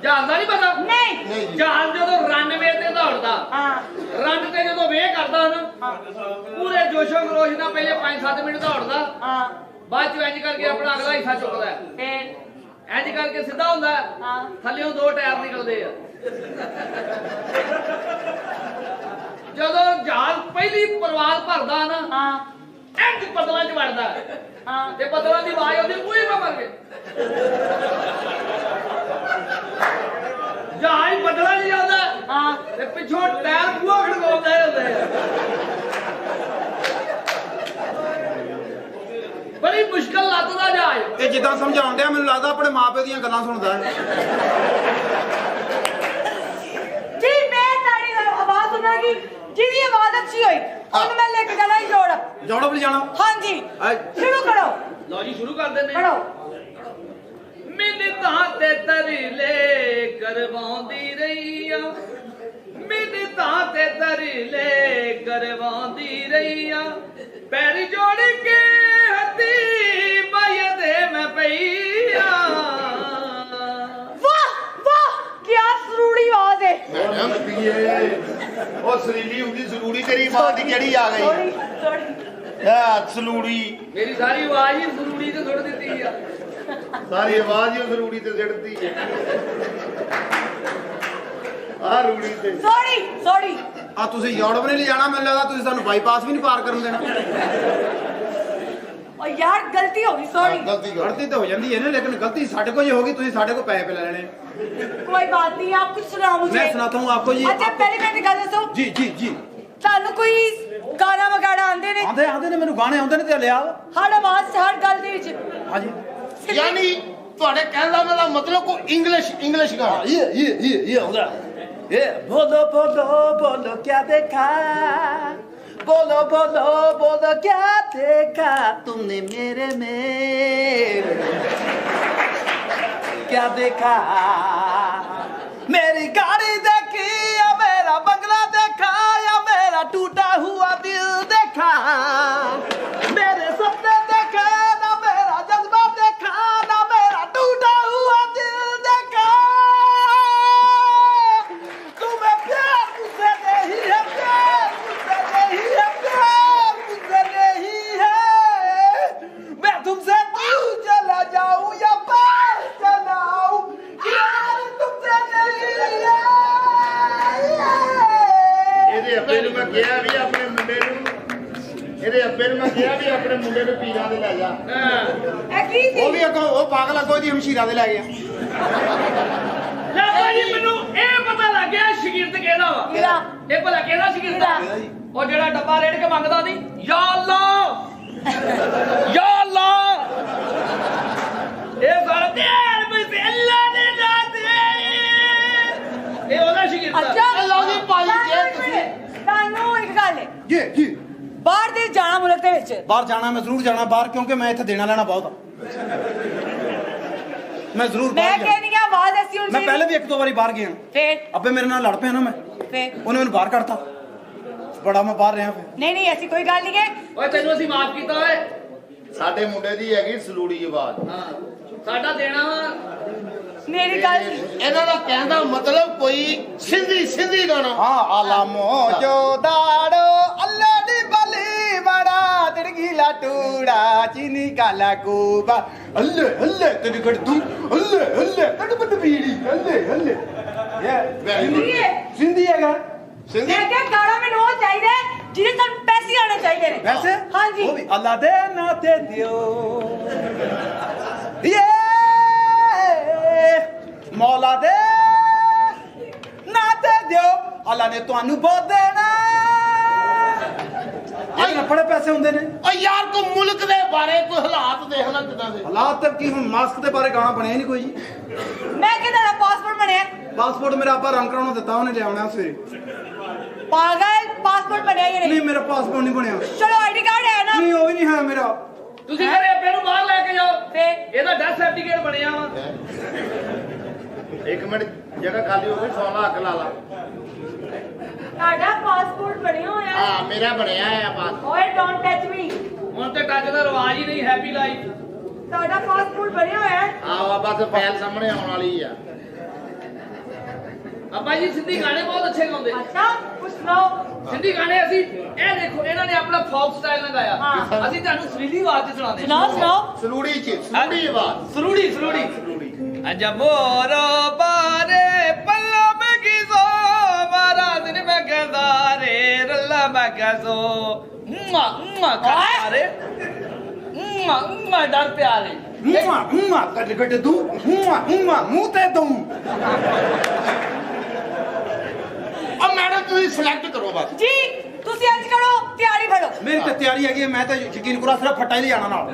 ਜਹਾਜ਼ ਦਾ ਨਹੀਂ ਪਤਾ ਨਹੀਂ ਜਹਾਜ਼ ਜਦੋਂ ਰਨਵੇ ਤੇ ਦੌੜਦਾ ਹਾਂ ਰਨ ਤੇ ਜਦੋਂ ਵੇਹ ਕਰਦਾ ਨਾ ਪੂਰੇ ਜੋਸ਼ੋ ਖਰੋਸ਼ ਨਾਲ ਪਹਿਲੇ 5-7 ਮਿੰਟ ਦੌੜਦਾ ਹਾਂ ਬਾਅਦ ਚ ਇੰਜ ਕਰਕੇ ਆਪਣਾ ਅਗਲਾ ਹਿੱਸਾ ਚੁੱਕਦਾ ਫੇਰ ਇੰਜ ਕਰਕੇ ਸਿੱਧਾ ਹੁੰਦਾ ਹਾਂ ਥੱਲੇੋਂ 2 ਟਾਇਰ ਨਿਕਲਦੇ ਆ ਜਦੋਂ ਜਹਾਜ਼ ਪਹਿਲੀ ਪਰਵਾਜ਼ ਭਰਦਾ ਨਾ ਹਾਂ ਇੰਜ ਬੱਦਲਾਂ 'ਚ ਵੜਦਾ ਹਾਂ ਤੇ ਬੱਦਲਾਂ ਦੀ ਆਵਾਜ਼ ਆਉਂਦੀ ਪੂਰੀ ਮੈਂ ਮਰ ਗਏ ਜਹਾਜ਼ ਬੱਦਲਾਂ 'ਚ ਜਾਂਦਾ ਹਾਂ ਤੇ ਪਿੱਛੋਂ ਟਾਇਰ ਖੂਆ ਖੜਕਾਉਂਦੇ ਹੁੰਦੇ ਆ ਬੜੀ ਮੁਸ਼ਕਲ ਲੱਤ ਦਾ ਜਹਾਜ਼ ਇਹ ਜਿੱਦਾਂ ਸਮਝਾਉਣ ਡਿਆ ਮੈਨੂੰ ਲੱਗਦਾ ਆਪਣੇ ਮਾਪੇ ਦੀਆਂ ਗੱਲਾਂ ਸੁਣਦਾ ਹੈ ਜੀ ਮੈਂ ਤਾੜੀ ਆਵਾਜ਼ ਸੁਣਾਂਗੀ ਜਿਹਦੀ ਆਵਾਜ਼ ਅੱਛੀ ਹੋਈ ਉਹਨੂੰ ਮੈਂ ਲੈ ਕੇ ਜਾਣਾ ਯੂਰਪ ਲੈ ਜਾਣਾ ਹਾਂਜੀ ਸ਼ੁਰੂ ਕਰੋ ਲਓ ਜੀ ਸ਼ੁਰੂ ਕਰ ਦਿੰਦੇ ਪੜੋ ਮਿੰਨਤਾਂ ਤੇ ਤਰਲੇ ਕਰਵਾਉਂਦੀ ਰਹੀ ਆ ਮਿੰਨਤਾਂ ਤੇ ਤਰਲੇ ਕਰਵਾਉਂਦੀ ਰਹੀ ਆ ਪੈਰ ਜੋੜ ਕੇ ਹੱਥੀ ਸਰੀਲੀ ਹੁੰਦੀ ਸਲੂੜੀ ਤੇਰੀ ਮਾਂ ਦੀ ਕਿਹੜੀ ਆ ਗਈ ਸੌਰੀ ਸਲੂੜੀ ਮੇਰੀ ਸਾਰੀ ਆਵਾਜ਼ ਹੀ ਜ਼ਰੂਰੀ ਤੇ ਸੁੱਟ ਦਿੱਤੀ ਆ ਸਾਰੀ ਆਵਾਜ਼ ਹੀ ਸਲੂੜੀ ਤੇ ਸਿੱਟਦੀ ਆ ਰੂੜੀ ਤੇ ਸੌਰੀ ਆ ਤੁਸੀਂ ਯੂਰਪ ਨਹੀਂ ਲਿਜਾਣਾ, ਮੈਨੂੰ ਲੱਗਦਾ ਤੁਸੀਂ ਸਾਨੂੰ ਬਾਈਪਾਸ ਵੀ ਨਹੀਂ ਪਾਰ ਕਰਨ ਦੇਣਾ। ਓ ਯਾਰ ਗਲਤੀ ਹੋ ਗਈ ਸੌਰੀ गलती तो हो जाती है ना, लेकिन गलती साढ़े को ही होगी, तुझे साढ़े को पैसे पे ले लेने। कोई बात नहीं, आप कुछ सुनाओ मुझे। मैं सुनाता हूँ आपको जी। अच्छा पहले मैंने गल दसो जी जी जी ਤੁਹਾਨੂੰ ਕੋਈ ਗਾਣਾ ਵਗਾੜਾ ਆਂਦੇ ਨੇ? आंदे ने, मैंने गाने आंदे ने ते लिया। ਹਰ ਆਵਾਜ਼ ਹਰ ਗੱਲ ਦੇ ਵਿੱਚ हाँ जी ਯਾਨੀ ਤੁਹਾਡੇ ਕਹਿਣ ਦਾ ਮੇਰਾ ਮਤਲਬ ਕੋ ਇੰਗਲਿਸ਼ ਗਾਣਾ ये आंदा ये बोलो बोलो बोलो क्या देखा, बोलो बोलो बोलो क्या देखा तुमने मेरे में, क्या देखा मेरी गाड़ी देखी या मेरा बंगला देखा या मेरा टूटा हुआ दिल देखा, मेरे सपने देखे ना मेरा जज्बा देखा ना मेरा टूटा हुआ दिल देखा, तुम्हें प्यार मुझसे नहीं है, प्यार मुझसे नहीं है, प्यार मुझसे नहीं है, मैं तुमसे दूर चला जाऊं या पार चला आऊं, प्यार तुमसे नहीं है। ਇਹਦੇ ਅੱਬੇ ਨੂੰ ਮੈਂ ਕਿਹਾ ਵੀ ਆਪਣੇ ਮੁੰਡੇ ਨੂੰ ਪੀਰਾਂ ਦੇ ਲੈ ਜਾ। ਇਹ ਕੀ ਸੀ? ਉਹ ਵੀ ਅੱਗੋਂ ਉਹ ਪਾਗਲ ਅੱਗੋਂ ਦੀ ਹਮਸ਼ੀਰਾ ਦੇ ਲੈ ਗਿਆ। ਲੈ ਭਾਜੀ ਮੈਨੂੰ ਇਹ ਪਤਾ ਲੱਗ ਗਿਆ ਸ਼ਗਿਰਦ ਕਿਹਦਾ ਵਾ। ਕਿਹਦਾ? ਇਹ ਭਲਾ ਕਿਹਦਾ ਸ਼ਗਿਰਦ ਆ? ਉਹ ਜਿਹੜਾ ਡੱਬਾ ਰੇੜ ਕੇ ਮੰਗਦਾ ਨਹੀਂ, ਯਾ ਅੱਲਾ ਯਾ ਅੱਲਾ, ਇਹ ਸਾਰਾ ਤੇਰ ਬਈ ਅੱਲਾ ਦੇ ਨਾਂ ਤੇ, ਇਹ ਉਹਦਾ ਸ਼ਗਿਰਦ ਆ। ਅੱਛਾ ਲਓ ਜੀ ਭਾਈ, ਜੇ ਤੁਸੀਂ ਤੁਹਾਨੂੰ ਇੱਕ ਗੱਲ ਹੈ, ਜੀ ਬਾਹਰ ਦੇ ਜਾਣਾ ਮੁਲਕ ਦੇ ਵਿੱਚ ਬਾਹਰ ਜਾਣਾ, ਮੈਂ ਜ਼ਰੂਰ ਜਾਣਾ ਬਾਹਰ, ਕਿਉਂਕਿ ਮੈਂ ਇੱਥੇ ਦੇਣਾ ਲੈਣਾ ਬਹੁਤ ਆ। ਮੈਂ ਜ਼ਰੂਰ ਮੈਂ ਬਾਹਰ ਜਾਣਾ। ਕਹਿੰਦੀ ਆ ਆਵਾਜ਼ ਐਸੀ ਹੋਣੀ ਮੈਂ ਪਹਿਲੇ ਵੀ ਇੱਕ ਦੋ ਵਾਰੀ ਬਾਹਰ ਗਿਆ। ਫੇਰ ਅੱਬੇ ਮੇਰੇ ਨਾਲ ਲੜ ਪਿਆ ਨਾ, ਮੈਂ ਉਹਨੇ ਮੈਨੂੰ ਬਾਹਰ ਕੱਢਤਾ, ਬੜਾ ਮੈਂ ਬਾਹਰ ਰਿਹਾ ਫਿਰ। ਨਹੀਂ ਐਸੀ ਕੋਈ ਗੱਲ ਨਹੀਂ ਹੈ। ਓਏ ਤੈਨੂੰ ਅਸੀਂ ਮਾਫ ਕੀਤਾ ਓਏ। ਸਾਡੇ ਮੁੰਡੇ ਦੀ ਹੈਗੀ ਸਲੂੜੀ ਆਵਾਜ਼। ਹਾਂ ਸਾਡਾ ਦੇਣਾ ਵਾ। ਮੇਰੀ ਗੱਲ ਇਹਨਾਂ ਦਾ ਕਹਿਣ ਦਾ ਮਤਲਬ ਕੋਈ ਸਿੰਧੀ ਗਾਣਾ। हाँ आलामो जो दाड़ो अल्लाह दी बली बड़ा तिड़गीला टूड़ा चीनी काला कूबा अल्ले अल्ले तेरी गड़तू अल्ले अल्ले तड़पत बीड़ी अल्ले अल्ले ये सिंधी हैगा। ਮੈਂ ਕਿਹਾ ਗਾਣਾ ਮੈਨੂੰ ਉਹ ਚਾਹੀਦਾ ਹੈ ਜਿਹਦੇ ਤੁਹਾਨੂੰ ਪੈਸੇ ਆਣੇ ਚਾਹੀਦੇ ਨੇ। वैसे हाँ जी। वो भी अल्लाह दे ना दे दियो ये मौला दे ना दे दियो अल्लाह ने ਤੁਹਾਨੂੰ ਬਹੁਤ ਦੇਣਾ। ਇਹ ਬੜੇ ਪੈਸੇ ਹੁੰਦੇ ਨੇ। ਓ ਯਾਰ ਕੋ ਮੁਲਕ ਦੇ ਬਾਰੇ ਕੋਈ ਹਾਲਾਤ ਦੇਖ ਲੈ ਕਿਦਾਂ ਦੇ ਹਾਲਾਤ ਤੱਕ ਕੀ ਹੁਣ ਮਾਸਕ ਦੇ ਬਾਰੇ ਗਾਣਾ ਬਣਿਆ ਹੀ ਨਹੀਂ ਕੋਈ ਜੀ। ਮੈਂ ਕਿਹਦਾ ਦਾ ਪਾਸਪੋਰਟ ਬਣਿਆ? ਪਾਸਪੋਰਟ ਮੇਰਾ ਆਪਾ ਰੰਗ ਕਰਾਉਣਾ ਦਿੱਤਾ, ਉਹਨੇ ਲਿਆਉਣਾ ਸਵੇਰੇ। ਪਾਗਲ ਪਾਸਪੋਰਟ ਬਣਿਆ ਹੀ ਨਹੀਂ ਨਹੀਂ। ਮੇਰਾ ਪਾਸਪੋਰਟ ਨਹੀਂ ਬਣਿਆ। ਚਲੋ ਆਈਡੀ ਕਾਰਡ ਹੈ ਨਾ? ਨਹੀਂ ਉਹ ਵੀ ਨਹੀਂ ਹੈ ਮੇਰਾ। ਤੁਸੀਂ ਘਰੇ ਅੱਬੇ ਨੂੰ ਬਾਹਰ ਲੈ ਕੇ ਜਾਓ, ਫੇਰ ਇਹਦਾ ਡੈਥ ਸਰਟੀਫਿਕੇਟ ਬਣਿਆ ਵਾ। ਇੱਕ ਮਿੰਟ ਜਗ੍ਹਾ ਖਾਲੀ ਹੋ ਗਈ, 100 ਲੱਖ ਲਾ ਲਾ। ਤੁਹਾਡਾ ਪਾਸਪੋਰਟ ਬਣਿਆ ਹੋਇਆ ਹੈ। ਹਾਂ ਮੇਰਾ ਬਣਿਆ ਆ ਬਾਤ। ਓਏ ਡੋਨਟ ਟੱਚ ਮੀ। ਹੁਣ ਤੇ ਟੱਚ ਦਾ ਰਿਵਾਜ ਹੀ ਨਹੀਂ, ਹੈਪੀ ਲਾਈਫ। ਤੁਹਾਡਾ ਪਾਸਪੋਰਟ ਬਣਿਆ ਹੋਇਆ ਹੈ। ਆ ਬਸ ਫਾਈਲ ਸਾਹਮਣੇ ਆਉਣ ਵਾਲੀ ਆ। ਅੱਬਾ ਜੀ ਸਿੰਧੀ ਗਾਣੇ ਬਹੁਤ ਅੱਛੇ ਗਾਉਂਦੇ। ਅੱਛਾ ਕੁਛ ਸੁਣਾਓ। ਸਿੰਧੀ ਗਾਣੇ ਅਸੀਂ ਇਹ ਦੇਖੋ ਇਹਨਾਂ ਨੇ ਆਪਣਾ ਫੋਕ ਸਟਾਈਲ ਨਾਲ ਗਾਇਆ, ਹਾਂ। ਅਸੀਂ ਤੁਹਾਨੂੰ ਸੁਰੀਲੀ ਆਵਾਜ਼ 'ਚ ਸੁਣਾਉਂਦੇ। ਸੁਣਾਓ ਸਲੂੜੀ ਆਵਾਜ਼। ਸੁਰੂੜੀ ਅਜਾ ਮੋਰੋ ਬਾਰੇ ਪੱਲਾ ਮੈਂ ਕਿਸੋ ਮਹਾਰਾਜ ਨੇ ਮੈਂ ਗਜ਼ਾਰੇ ਰੱਲਾ ਮੈਂ ਗਜ਼ੋ ਮਾ ਕਾਰੇ ਮਾ ਡਰ ਪਿਆਰੇ ਹੂੰ ਕੱਟ ਕੱਟ ਦੂੰ ਹੂੰ ਮੂੰਹ ਤੇ ਦੂੰ। अब मैडम तुम सिलेक्ट करो बस। ਜੀ ਤੁਸੀਂ ਅੱਜ ਕਰੋ ਤਿਆਰੀ ਫੜੋ। ਮੇਰੀ ਤੇ ਤਿਆਰੀ ਹੈਗੀ ਹੈ, ਮੈਂ ਤਾਂ ਯਕੀਨ ਕਰੋ ਸਿਰਫ ਫੱਟਾ ਹੀ ਲੈ ਜਾਣਾ ਨਾਲ,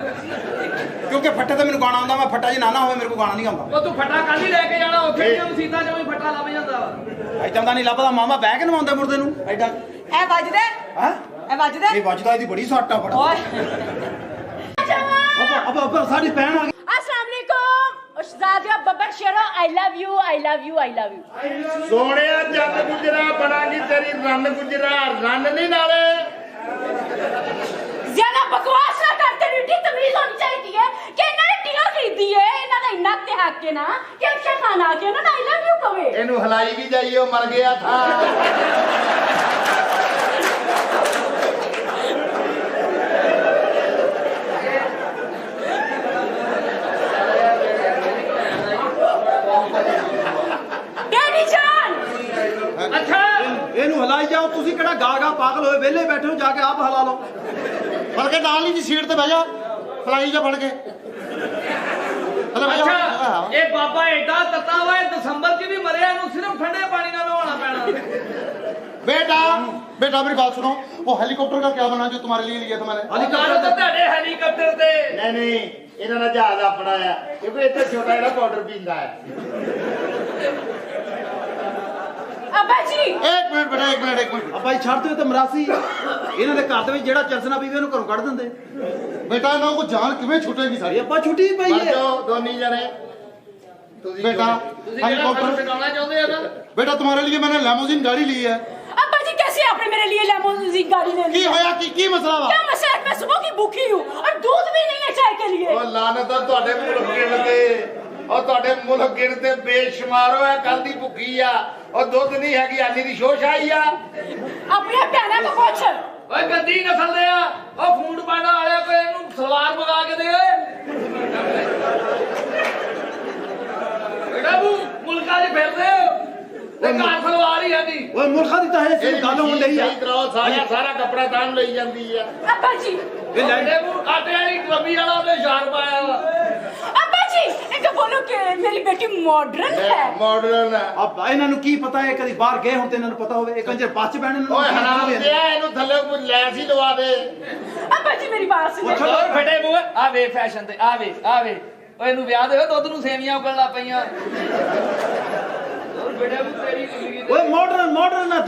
ਕਿਉਂਕਿ ਫੱਟੇ ਤੇ ਮੈਨੂੰ ਗਾਣਾ ਆਉਂਦਾ, ਮੈਂ ਫੱਟਾ ਜੀ ਨਾ ਹੋਵੇ ਮੇਰੇ ਕੋਲ ਗਾਣਾ ਨਹੀਂ ਆਉਂਦਾ। ਉਹ ਤੂੰ ਫਟਾ ਕਾਲੀ ਲੈ ਕੇ ਜਾਣਾ, ਉੱਥੇ ਜੇ ਮਸੀਤਾਂ 'ਚ ਵੀ ਫਟਾ ਲੱਭ ਜਾਂਦਾ ਵਾ। ਐਦਾਂ ਦਾ ਨਹੀਂ ਲੱਭਦਾ, ਮਾਮਾ ਬਹਿ ਕੇ ਨਵਾਉਂਦਾ ਮੁਰਦੇ ਨੂੰ ਐਡਾ। ਇਹ ਵੱਜਦਾ ਹੈ? ਹੈ ਇਹ ਵੱਜਦਾ ਹੈ? ਇਹ ਵੱਜਦਾ, ਇਹਦੀ ਬੜੀ ਸੱਟ ਆ ਬੜਾ। ਓਏ ਅੱਬਾ ਸਾਡੀ ਭੈਣ ਆ ਗਈ। अस्सलाम वालेकुम उस्तादिया बब्बर शेरो I love you I love you I love you. Sonia जग गुजरा बनागी तेरी रन गुजरा रन नहीं नाले। ज्यादा बकवास ना करते रीटी तमीज होनी चाहिए है कि इन्होंने टिका खरीदी है इन्हों का इन्ना ते हक के ना कि अक्षर खान आके ना आई लव यू कवे इन्हू हलाई भी जाइए मर गया था। ਬੇਟਾ ਗਾ ਗਾ ਪਾਗਲ ਹੋਏ ਵਿਹਲੇ ਬੈਠੇ ਹੋ, ਜਾ ਕੇ ਆਪ ਹਲਾ ਲਓ। ਫੜ ਕੇ ਨਾਲ ਹੀ ਜੀ ਸੀਟ ਤੇ ਬਹਿ ਜਾ, ਫਲਾਈ ਜਾ ਫੜ ਕੇ। ਅੱਛਾ ਇਹ ਬਾਬਾ ਐਡਾ ਤੱਤਾ ਵਾ, ਇਹ ਦਸੰਬਰ 'ਚ ਵੀ ਮਰਿਆ, ਇਹਨੂੰ ਸਿਰਫ ਠੰਡੇ ਪਾਣੀ ਨਾਲ ਨਹਾਉਣਾ ਪੈਣਾ। बेटा बेटा मेरी बात सुनो, वो हेलीकॉप्टर का क्या बना जो तुम्हारे लिए लिया था मैंने? हेलीकॉप्टर तो ਤੁਹਾਡੇ ਹੈਲੀਕਾਪਟਰ ਤੇ नहीं ਇਹਨਾਂ ਦਾ ਜਹਾਜ਼ ਆਪਣਾ ਆ, ਕਿਉਂਕਿ ਇੱਥੇ ਛੋਟਾ ਜਿਹੜਾ ਪਾਊਡਰ ਪੀਂਦਾ ਹੈ। ਅੱਬਾ ਜੀ एक मिनट बेटा, एक मिनट। ਅੱਬਾ ਜੀ ਛੱਡ ਦਿਓ ਤੇ ਮਰਾਸੀ ਇਹਨਾਂ ਦੇ ਘਰ ਦੇ ਵਿੱਚ ਜਿਹੜਾ ਚਰਸਨਾ ਪੀਵੇ ਉਹਨੂੰ ਘਰੋਂ ਕੱਢ ਦਿੰਦੇ। बेटा ਇਹਨਾਂ को जान ਕਿਵੇਂ ਛੁੱਟੇਗੀ ਸਾਡੀ? ਅੱਬਾ ਛੁੱਟੀ ਪਈ ਮਰ ਹੈ। ਜਾਓ ਦੋਨੀ ਜਣੇ। बेटा ਤੁਸੀਂ ਜਿਹੜਾ ਸਾਨੂੰ ਟਿਕਾਉਣਾ ਚਾਹੁੰਦੇ ਆ ਨਾ, बेटा तुम्हारे लिए मैंने लैमोजिन गाड़ी ली है। अब्बा जी कैसे आपने मेरे लिए लेमोजिन गाड़ी ले ली? की होया की मसला वा? क्या मसला है? मैं सुबह की भूखी हूँ और दूध भी नहीं है चाय के लिए। ਉਹ ਲਾਨਤ ਆ ਤੁਹਾਡੇ ਮੁਲਕ ਗਿਣ ਤੇ, ਉਹ ਤੁਹਾਡੇ ਮੁਲਕ ਗਿਣ ਤੇ ਬੇਸ਼ੁਮਾਰ ਹੋਇਆ, ਕੱਲ ਦੀ ਭੁੱਖੀ ਆ, ਉਹ ਦੁੱਧ ਨਹੀਂ ਹੈਗੀ, ਆਨੀ ਦੀ ਸ਼ੋਸ਼ ਆਈ ਆ। अपने भैन को पूछ। ਓਏ ਗੰਦੀ ਨਸਲ ਦੇ ਆ, ਉਹ ਫੂਡ ਪਾਂਡਾ ਵਾਲਿਆ ਕੋਈ ਇਹਨੂੰ ਸਲਵਾਰ ਮੰਗਾ ਕੇ ਦੇ ਓਏ। ਬੇਟਾ ਮੁਲਕਾਂ 'ਚ ਫਿਰਦੇ ਹੋ ਤੇ ਘਰ ਸਲਵਾਰ ਹੀ ਹੈ ਨਹੀਂ। ਓਏ ਮੁਲਕਾਂ ਦੀ ਤਾਂ ਇਹ ਸਿਰ ਗੱਲ ਹੋਣ ਲਈ ਆ। ਸਹੀ ਤਰ੍ਹਾਂ ਸਾਰਾ ਕੱਪੜਾ ਤਾਂ ਲਈ ਜਾਂਦੀ ਆ। अब्बा जी ਇਹ ਲੈ ਸਾਡੇ ਮੂੰਹ ਕਾਟੇ ਵਾਲੀ ਟਰਬੀ ਵਾਲਾ ਉਹਨੇ ਸ਼ਾਰ ਪਾਇਆ ਵਾ। अब्बा जी इनको बोलो कि मेरी बेटी मॉडर्न है। ਮਾਡਰਨ ਅੱਬਾ ਇਹਨਾਂ ਨੂੰ ਕੀ ਪਤਾ ਹੈ, ਕਦੀ ਬਾਹਰ ਗਏ ਹੁਣ ਤੇ ਇਹਨਾਂ ਨੂੰ ਪਤਾ ਹੋਵੇ। ਇਹ ਕੰਜਰ ਬੱਚ ਬਹਿਣ ਨੂੰ ਓਏ ਹਰਾਮ ਤੇ ਇਹਨੂੰ ਥੱਲੇ ਕੋਈ ਲੈਸ ਹੀ ਲਵਾ ਦੇ। अब्बा जी मेरी बात सुनो। ਓਏ ਫਟੇ ਮੂੰਹ ਆ ਵੇ ਫੈਸ਼ਨ ਤੇ ਆ ਵੇ ਓਏ ਇਹਨੂੰ ਵਿਆਹ ਦੇ ਦੁੱਧ ਨੂੰ ਸੇਵੀਆਂ ਉਗਲਣ ਲੱਗ ਪਈਆਂ। ਹੋਰ ਬੇਟੇ ਤੇਰੀ ਜ਼ਿੰਦਗੀ ਓਏ ਮਾਡਰਨ ਨਾ